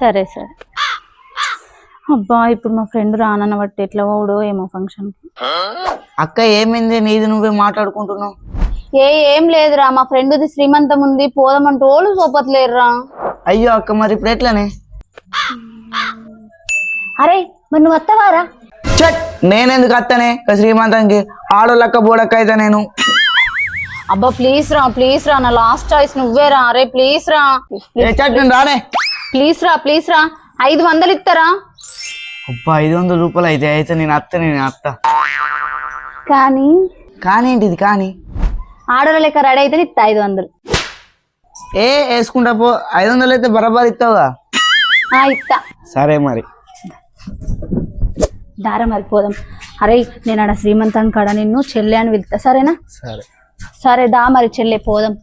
సరే సరే. అబ్బా ఇప్పుడు మా ఫ్రెండ్ రానన్న బట్టి ఎట్లా పోవడో ఏమో ఫంక్షన్ కి. అక్క ఏమైంది, నీది నువ్వే మాట్లాడుకుంటున్నావు? ఏం లేదురా, మా ఫ్రెండ్ది శ్రీమంతం ఉంది, పోదామంటూ ఓళ్ళు సోపట్లేరురా. అయ్యో అక్క, మరి ఇప్పుడు ఎట్లనే? అరే మరి నువ్వు వస్తావారా? చట్, నేనెందుకు అత్తనే శ్రీమంతానికి? ఆడోళ్ళక్క బోడక్క అయితే నేను. అబ్బా ప్లీజ్ రా, నా లాస్ట్ చాయిస్ నువ్వేరా. అరే ప్లీజ్ రా, రానే. ప్లీజ్ రా 500 ఇస్తారా? అబ్బా 500 రూపాయలు అయితే నేను అత్త. కానీ ఏంటిది? కానీ ఆడోళ్ళ లెక్క రెడీ అయితే ఇస్తా 500. వేసుకుంటా పో. 500 అయితే బరాబర్ ఇస్తావుగా? ఇస్తా. సరే మరి దారా మరి పోదాం. అరే నేను ఆడ శ్రీమంతం కాడ నిన్ను చెల్లె అని వెళ్తా, సరేనా? సరే సరే దా మరి చెల్లె పోదాం.